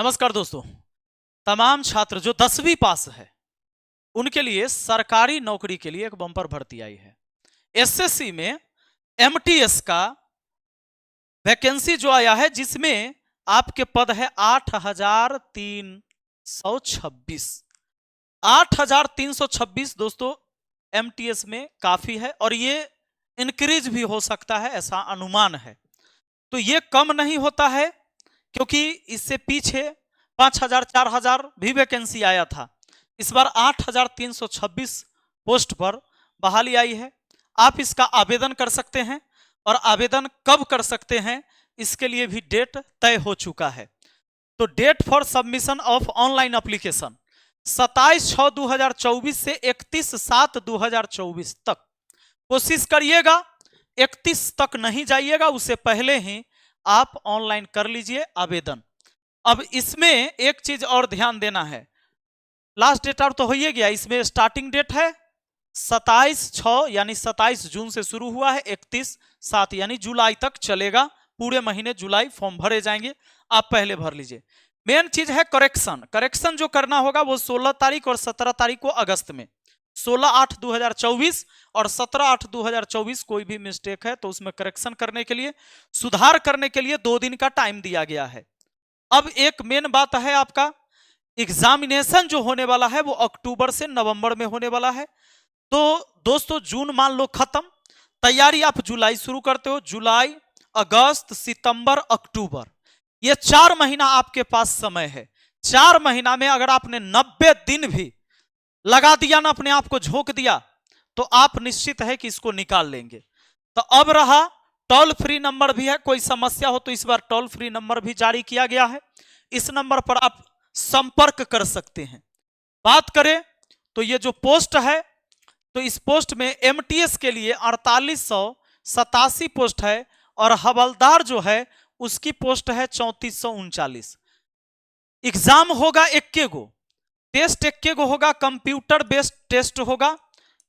नमस्कार दोस्तों। तमाम छात्र जो 10वीं पास है उनके लिए सरकारी नौकरी के लिए एक बम्पर भर्ती आई है। एसएससी में एमटीएस का वैकेंसी जो आया है, जिसमें आपके पद है 8,326। 8,326 दोस्तों एमटीएस में काफी है और ये इंक्रीज भी हो सकता है, ऐसा अनुमान है। तो ये कम नहीं होता है, क्योंकि इससे पीछे 5,000 4,000 भी वैकेंसी आया था। इस बार 8,326 पोस्ट पर बहाली आई है। आप इसका आवेदन कर सकते हैं और आवेदन कब कर सकते हैं इसके लिए भी डेट तय हो चुका है। तो date for submission of online application 27/6/2024 से 31/7/2024 तक। कोशिश करिएगा 31 तक नहीं जाइएगा, उससे पहले ही आप ऑनलाइन कर लीजिए आवेदन। अब इसमें एक चीज और ध्यान देना है, लास्ट डेट तो हो ही गया, इसमें स्टार्टिंग डेट है 27/6 यानी 27 जून से शुरू हुआ है, 31/7 यानी जुलाई तक चलेगा। पूरे महीने जुलाई फॉर्म भरे जाएंगे, आप पहले भर लीजिए। मेन चीज है करेक्शन जो करना होगा वो 16 तारीख और 17 तारीख को अगस्त में, 16/8/2024 और 17/8/2024 कोई भी मिस्टेक है तो उसमें करेक्शन करने के लिए, सुधार करने के लिए 2 दिन का टाइम दिया गया है। अब एक मेन बात है, आपका एग्जामिनेशन जो होने वाला है वो अक्टूबर से नवंबर में होने वाला है। तो दोस्तों जून मान लो खत्म, तैयारी आप जुलाई शुरू करते हो। जुलाई, अगस्त, सितंबर, अक्टूबर, ये 4 महीना आपके पास समय है। 4 महीना में अगर आपने 90 दिन भी लगा दिया ना, अपने आप को झोंक दिया, तो आप निश्चित है कि इसको निकाल लेंगे। तो अब रहा टोल फ्री नंबर भी है, कोई समस्या हो तो इस बार टोल फ्री नंबर भी जारी किया गया है, इस नंबर पर आप संपर्क कर सकते हैं। बात करें तो ये जो पोस्ट है, तो इस पोस्ट में एमटीएस के लिए 4887 पोस्ट है और हवलदार जो है उसकी पोस्ट है 3439। एग्जाम होगा 21 गो, टेस्ट 21 गो होगा, कंप्यूटर बेस्ड टेस्ट होगा,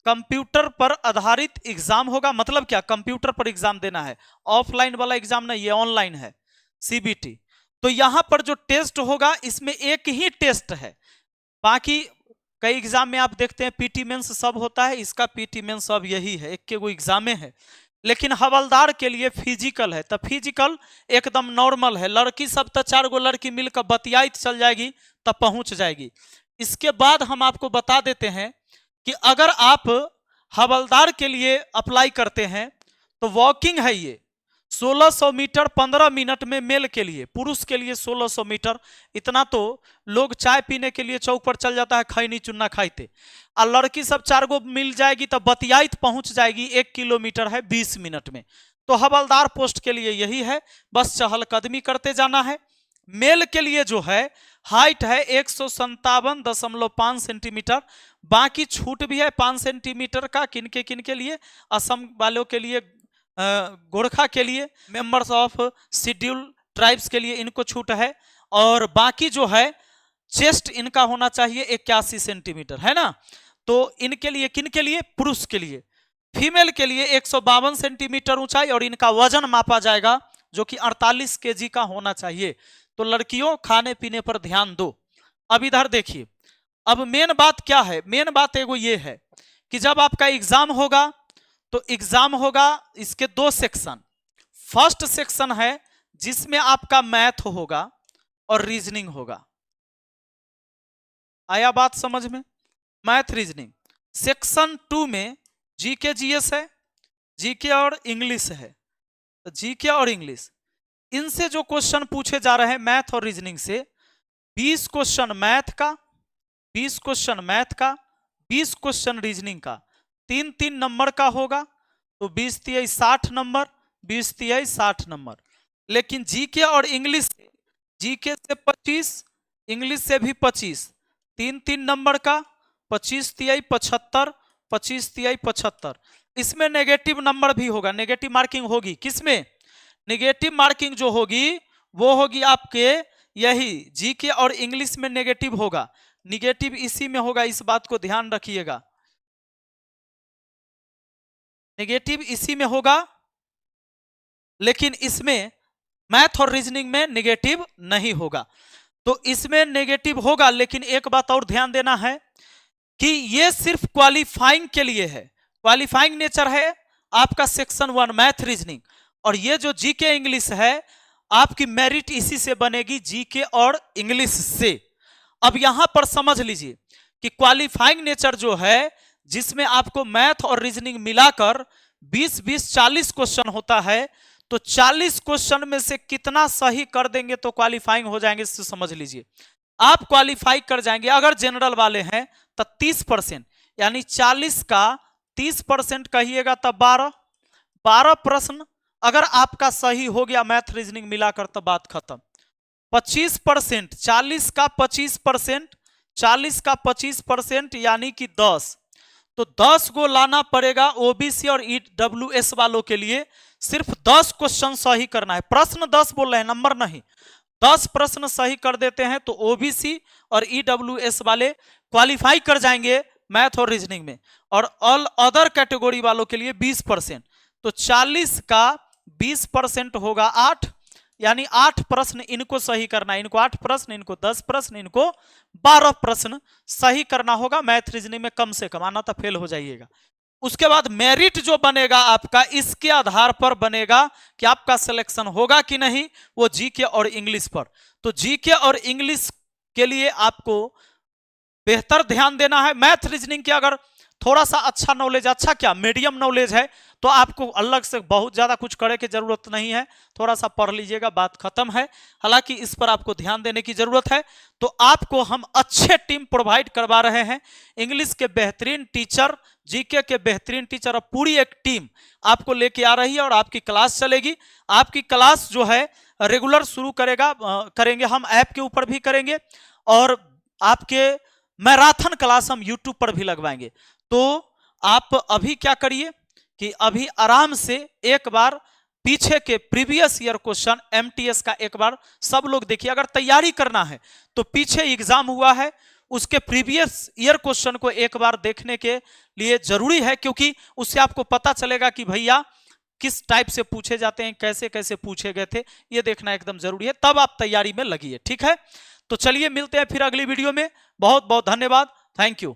कंप्यूटर पर आधारित एग्जाम होगा। मतलब क्या, कंप्यूटर पर एग्जाम देना है, ऑफलाइन वाला एग्जाम नहीं, ये ऑनलाइन है, सीबीटी। तो यहां पर जो टेस्ट होगा इसमें एक ही टेस्ट है, बाकी कई एग्जाम में आप देखते हैं पीटी मेंस सब होता है, इसका पीटी मेंस सब यही है, एक के वो एग्जाम है। लेकिन हवलदार के लिए फिजिकल है, तो फिजिकल एकदम नॉर्मल है, लड़की सब तो 4 गो लड़की मिलकर बतियाइत चल जाएगी तब पहुंच जाएगी। इसके बाद हम आपको बता देते हैं कि अगर आप हवलदार के लिए अप्लाई करते हैं तो वॉकिंग है, ये 1600 मीटर 15 मिनट में मेल के लिए, पुरुष के लिए 1600 मीटर। इतना तो लोग चाय पीने के लिए चौक पर चल जाता है, खैनी चुन्ना खाइते, और लड़की सब 4 गो मिल जाएगी तो बतियाइत पहुंच जाएगी, 1 किलोमीटर है 20 मिनट में। तो हवलदार पोस्ट के लिए यही है, बस चहलकदमी करते जाना है। मेल के लिए जो है हाइट है 157.5 सेंटीमीटर, बाकी छूट भी है 5 सेंटीमीटर का, किनके लिए, असम वालों के लिए, गोरखा के लिए, मेंबर्स ऑफ शेड्यूल ट्राइब्स के लिए इनको छूट है। और बाकी जो है चेस्ट इनका होना चाहिए 81 सेंटीमीटर, है ना। तो इनके लिए, किनके लिए, पुरुष के लिए। फीमेल के लिए 152 सेंटीमीटर ऊंचाई और इनका वजन मापा जाएगा जो कि 48 केजी का होना चाहिए। तो लड़कियों खाने पीने पर ध्यान दो। अब इधर देखिए, अब मेन बात क्या है, मेन बात एगो ये है कि जब आपका एग्जाम होगा तो एग्जाम होगा, इसके 2 सेक्शन। फर्स्ट सेक्शन है जिसमें आपका मैथ होगा और रीजनिंग होगा। आया बात समझ में, मैथ रीजनिंग। सेक्शन 2 में जीके जीएस है, जीके और इंग्लिश है। तो जीके और इंग्लिश, इनसे जो क्वेश्चन पूछे जा रहे हैं मैथ और रीजनिंग से, 20 क्वेश्चन मैथ का, 20 क्वेश्चन मैथ का, 20 क्वेश्चन रीजनिंग का, 3-3 नंबर का होगा। तो 20×3 60 नंबर, 20×3 60 नंबर। लेकिन जीके और इंग्लिश, जीके से 25, इंग्लिश से भी 25, 3-3 नंबर का, 25×3 75, 25×3 75। इसमें नेगेटिव नंबर भी होगा, नेगेटिव मार्किंग होगी। किसमें नेगेटिव मार्किंग जो होगी वो होगी आपके यही जीके और इंग्लिश में नेगेटिव होगा, नेगेटिव इसी में होगा, इस बात को ध्यान रखिएगा, नेगेटिव इसी में होगा। लेकिन इसमें मैथ और रीजनिंग में नेगेटिव नहीं होगा। तो इसमें नेगेटिव होगा, लेकिन एक बात और ध्यान देना है कि ये सिर्फ क्वालिफाइंग के लिए है। क्वालिफाइंग नेचर है आपका सेक्शन 1 मैथ रीजनिंग, और ये जो जीके इंग्लिश है आपकी मेरिट इसी से बनेगी, जीके और इंग्लिश से। अब यहां पर समझ लीजिए कि क्वालिफाइंग नेचर जो है जिसमें आपको मैथ और रीजनिंग मिलाकर 20-20 40 क्वेश्चन होता है, तो 40 क्वेश्चन में से कितना सही कर देंगे तो क्वालिफाइंग हो जाएंगे, इससे समझ लीजिए आप क्वालिफाई कर जाएंगे। अगर जनरल वाले हैं तो 30%, यानी 40 का 30% कहिएगा तब 12 प्रश्न अगर आपका सही हो गया मैथ रीजनिंग मिलाकर तो बात खत्म। 25%, 40 का 25%, 40 का 25% यानी कि 10, तो 10 को लाना पड़ेगा ओबीसी और ईडब्ल्यूएस वालों के लिए। सिर्फ 10 क्वेश्चन सही करना है, प्रश्न 10 बोल रहे हैं, नंबर नहीं। 10 प्रश्न सही कर देते हैं तो ओबीसी और ईडब्ल्यूएस वाले क्वालिफाई कर जाएंगे मैथ और रीजनिंग में, और ऑल अदर कैटेगरी वालों के लिए 20%। तो 40 का 20% होगा 8, यानी 8 प्रश्न इनको सही करना है। इनको 8 प्रश्न, इनको 10 प्रश्न, इनको 12 प्रश्न सही करना होगा मैथ रीजनिंग में कम से कम, आना तो फेल हो जाइएगा। उसके बाद मेरिट जो बनेगा आपका इसके आधार पर बनेगा कि आपका सिलेक्शन होगा कि नहीं, वो जीके और इंग्लिश पर। तो जीके और इंग्लिश के लिए आपको बेहतर ध्यान देना है। मैथ रीजनिंग के अगर थोड़ा सा अच्छा नॉलेज, अच्छा क्या मीडियम नॉलेज है, तो आपको अलग से बहुत ज्यादा कुछ करने की जरूरत नहीं है, थोड़ा सा पढ़ लीजिएगा, बात खत्म है। हालांकि इस पर आपको ध्यान देने की जरूरत है। तो आपको हम अच्छे टीम प्रोवाइड करवा रहे हैं, इंग्लिश के बेहतरीन टीचर, जीके के बेहतरीन टीचर, और पूरी एक टीम आपको लेके आ रही है और आपकी क्लास चलेगी। आपकी क्लास जो है रेगुलर शुरू करेंगे हम, ऐप के ऊपर भी करेंगे, और आपके मैराथन क्लास हम यूट्यूब पर भी लगवाएंगे। तो आप अभी क्या करिए कि अभी आराम से एक बार पीछे के प्रीवियस ईयर क्वेश्चन एमटीएस का एक बार सब लोग देखिए। अगर तैयारी करना है तो पीछे एग्जाम हुआ है उसके प्रीवियस ईयर क्वेश्चन को एक बार देखने के लिए जरूरी है, क्योंकि उससे आपको पता चलेगा कि भैया किस टाइप से पूछे जाते हैं, कैसे कैसे पूछे गए थे, ये देखना एकदम जरूरी है, तब आप तैयारी में लगिए। ठीक है, तो चलिए मिलते हैं फिर अगली वीडियो में। बहुत बहुत धन्यवाद, थैंक यू।